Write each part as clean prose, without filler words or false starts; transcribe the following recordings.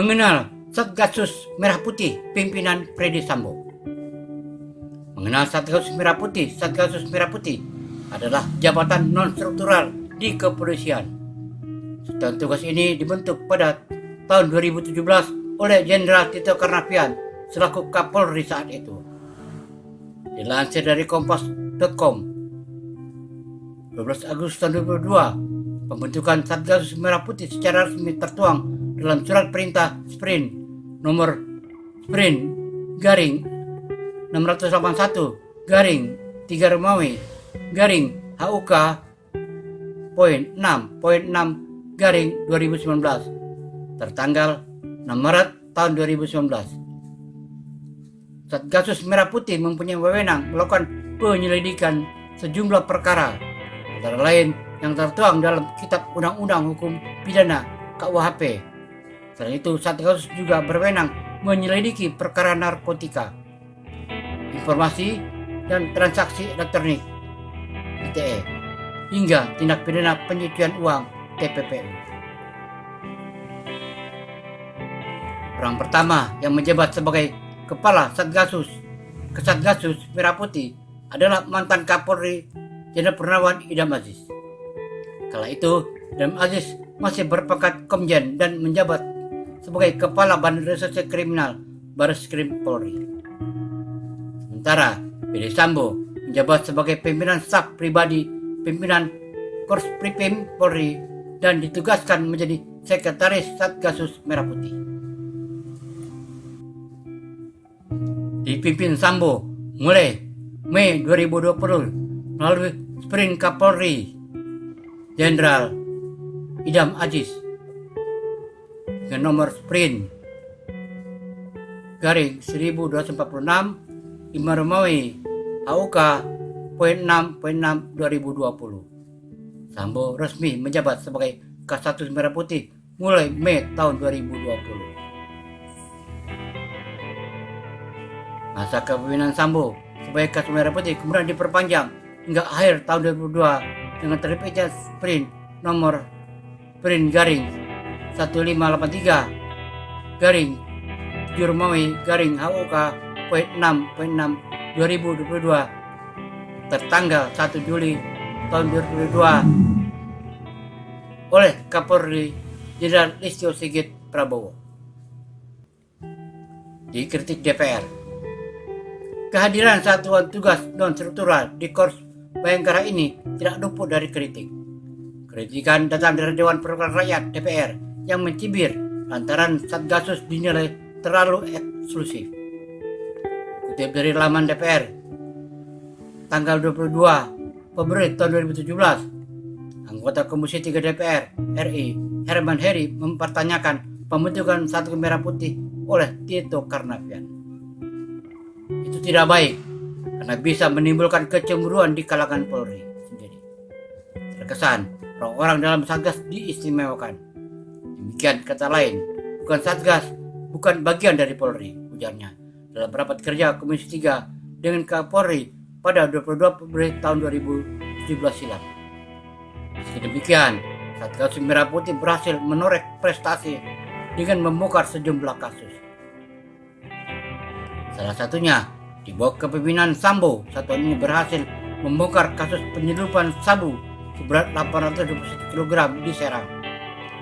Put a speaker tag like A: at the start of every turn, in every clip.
A: Mengenal Satgasus Merah Putih pimpinan Freddy Sambo. Mengenal Satgasus Merah Putih. Satgasus Merah Putih adalah jabatan non-struktural di kepolisian. Satuan tugas ini dibentuk pada tahun 2017 oleh Jenderal Tito Karnavian selaku Kapolri saat itu. Dilansir dari kompas.com 12 Agustus 2022, pembentukan Satgasus Merah Putih secara resmi tertuang dalam surat perintah Sprint nomor Sprint garing 681 garing 3 Romawi garing HUK poin 6 garing 2019 tertanggal 6 Maret tahun 2019. Satgasus Merah Putih mempunyai wewenang melakukan penyelidikan sejumlah perkara, antara lain yang tertuang dalam Kitab Undang-Undang Hukum Pidana KUHP. Selain itu, Satgasus juga berwenang menyelidiki perkara narkotika, informasi dan transaksi elektronik (ITE) hingga tindak pidana pencucian uang (TPPU). Orang pertama yang menjabat sebagai Kepala Satgasus Merah Putih adalah mantan Kapolri Jenderal Purnawirawan Idam Aziz. Kala itu, Idam Aziz masih berpangkat Komjen dan menjabat sebagai Kepala Badan Reserse Kriminal Bareskrim Polri. Sementara Freddy Sambo menjabat sebagai pimpinan staf pribadi pimpinan Korps Pripim Polri dan ditugaskan menjadi Sekretaris Satgasus Merah Putih. Dipimpin Sambo mulai Mei 2020 melalui Sprint Kapolri Jenderal Idam Aziz dengan nomor Sprint garing 1246 5 Romawi HUK poin 6 2020. Sambo resmi menjabat sebagai Kasatgas Merah Putih mulai Mei tahun 2020. Masa kepemimpinan Sambo sebagai Kasatgas Merah Putih kemudian diperpanjang hingga akhir tahun 2022 dengan terbitnya Sprint nomor Sprint garing 1583 garing 7 Romawi garing HUK poin 6 2022 tertanggal 1 Juli tahun 2022 oleh Kapolri Jenderal Listio Sigit Prabowo. Dikritik DPR, kehadiran satuan tugas non-struktural di Korps Bayangkara ini tidak luput dari kritik. Kritikan datang dari Dewan Perwakilan Rakyat DPR yang mencibir lantaran Satgasus dinilai terlalu eksklusif. Kutip dari laman DPR, tanggal 22 Februari tahun 2017, anggota Komisi 3 DPR RI Herman Heri mempertanyakan pembentukan Satgas Merah Putih oleh Tito Karnavian. Itu tidak baik karena bisa menimbulkan kecemburuan di kalangan Polri sendiri. Terkesan orang-orang dalam Satgas diistimewakan. Demikian kata lain, bukan Satgas, bukan bagian dari Polri, ujarnya dalam rapat kerja Komisi 3 dengan Kapolri pada 22 Februari tahun 2017 silam. Meski demikian, Satgasus Merah Putih berhasil menoreh prestasi dengan membongkar sejumlah kasus. Salah satunya, di bawah kepemimpinan Sambo, satuan ini berhasil membongkar kasus penyelundupan sabu seberat 821 kg di Serang,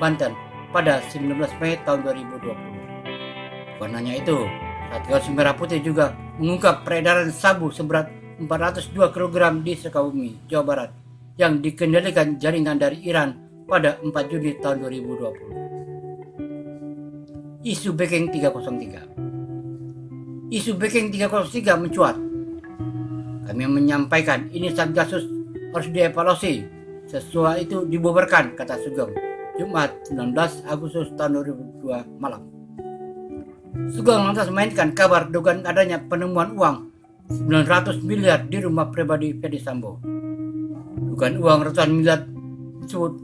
A: Banten pada 19 Mei tahun 2020. Bukan hanya itu, Satgasus Merah Putih juga mengungkap peredaran sabu seberat 402 kg di Sukabumi, Jawa Barat yang dikendalikan jaringan dari Iran pada 4 Juni tahun 2020. Isu Backing 303. Isu Backing 303 mencuat. Kami menyampaikan ini Satgasus harus dievaluasi. Sesuai itu dibubarkan, kata Sugeng, Jumat 19 Agustus tahun 2002 malam. Sugeng lantas mainkan kabar dugaan adanya penemuan uang 900 miliar di rumah pribadi Freddy Sambo. Dugaan uang ratusan miliar tersebut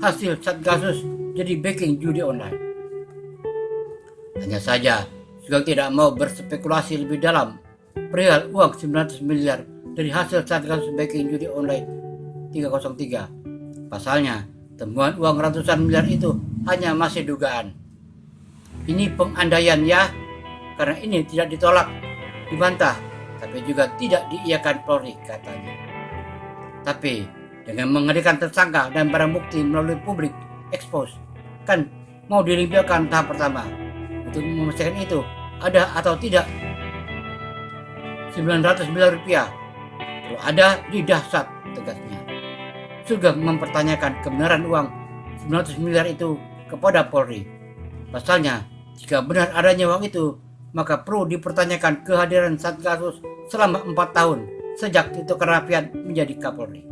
A: hasil Satgasus jadi backing judi online. Hanya saja Sugeng tidak mau berspekulasi lebih dalam perihal uang 900 miliar dari hasil Satgasus backing judi online 303. Pasalnya, temuan uang ratusan miliar itu hanya masih dugaan. Ini pengandaian ya, karena ini tidak ditolak, dibantah, tapi juga tidak diiyakan Polri katanya. Tapi dengan menghadirkan tersangka dan barang bukti melalui publik expose, kan mau dilimpahkan tahap pertama. Untuk memastikan itu ada atau tidak Rp900 miliar perlu ada di dahsyat, tegasnya. Juga mempertanyakan kebenaran uang 900 miliar itu kepada Polri. Pasalnya, jika benar adanya uang itu, maka perlu dipertanyakan kehadiran Satgasus selama 4 tahun sejak Tito Karnavian menjadi Kapolri.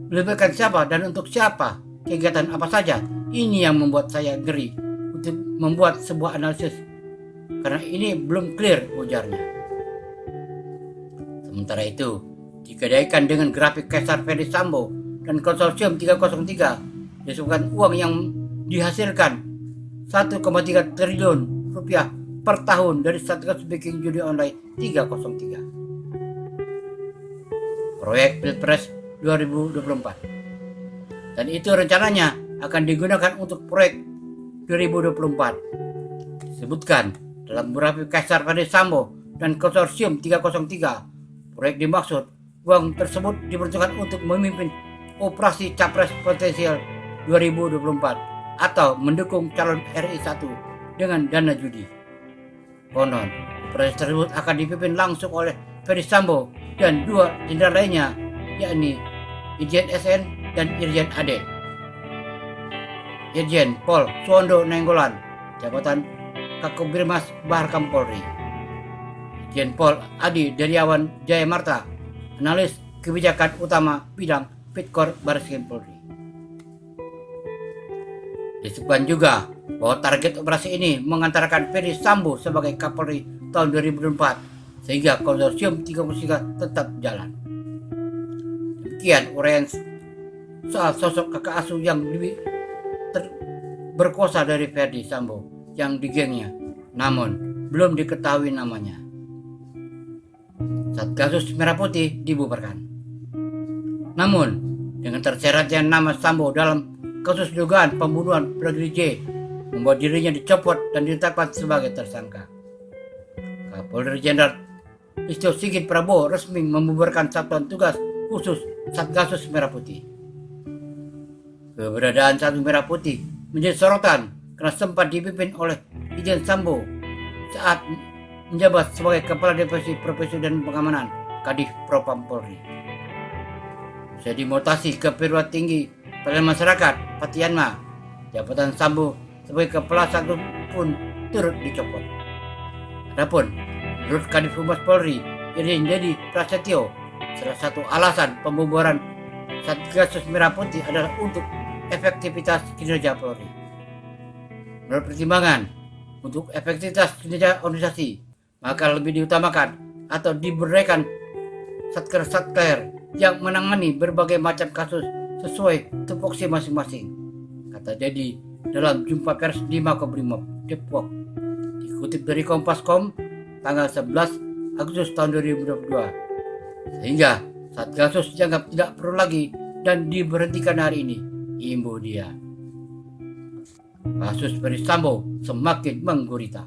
A: Melibatkan siapa dan untuk siapa, kegiatan apa saja, ini yang membuat saya ngeri untuk membuat sebuah analisis, karena ini belum clear, ujarnya. Sementara itu, dikaitkan dengan grafik Kaisar Ferdi Sambo dan Konsorsium 303, disebutkan uang yang dihasilkan 1,3 triliun rupiah per tahun dari Satgas Bikin Judi Online 303. Proyek Pilpres 2024. Dan itu rencananya akan digunakan untuk proyek 2024. Disebutkan dalam grafik Kaisar Ferdi Sambo dan Konsorsium 303, proyek dimaksud uang tersebut diperuntukkan untuk memimpin operasi Capres potensial 2024 atau mendukung calon RI 1 dengan dana judi. Konon, operasi tersebut akan dipimpin langsung oleh Ferdi Sambo dan 2 jenderal lainnya, yakni Irjen SN dan Irjen AD. Irjen Pol Suwondo Nainggolan, jabatan Kakubirmas Baharkam Polri. Irjen Pol Adi Daryawan Jayamarta, analis kebijakan utama bidang Pitkor Barreskrim Polri. Disebutkan juga bahwa target operasi ini mengantarkan Ferdi Sambo sebagai Kapolri tahun 2024 sehingga Konsorsium 303 tetap jalan. Demikian uraian soal sosok kakak asuh yang lebih berkuasa dari Ferdi Sambo yang di gengnya, namun belum diketahui namanya. Satgasus Merah Putih dibubarkan. Namun, dengan terseratnya nama Sambo dalam kasus dugaan pembunuhan Brigadir J, membuat dirinya dicopot dan ditetapkan sebagai tersangka. Kapolri Jenderal Listio Sigit Prabowo resmi membubarkan Satuan Tugas Khusus Satgasus Merah Putih. Keberadaan Satgas Merah Putih menjadi sorotan karena sempat dipimpin oleh Irjen Sambo saat menjabat sebagai Kepala Divisi Profesi dan Pengamanan Kadif Propam Polri. Usai dimutasi ke perwira tinggi Pelayanan Masyarakat Patianma, jabatan Sambo sebagai Kepala Satu pun turut dicopot. Adapun menurut Kadif Humas Polri, Irjen Dedi Prasetyo, salah satu alasan pembubaran Satgasus Merah Putih adalah untuk efektivitas kinerja Polri. Menurut pertimbangan untuk efektivitas kinerja organisasi, maka lebih diutamakan atau diberikan satker-satker yang menangani berbagai macam kasus sesuai tupoksi masing-masing, kata Dedi dalam jumpa pers di Makobrimob Depok. Dikutip dari Kompas.com tanggal 11 Agustus tahun 2022. Sehingga Satgasus dianggap tidak perlu lagi dan diberhentikan hari ini, imbuh dia. Kasus Ferdi Sambo semakin menggurita.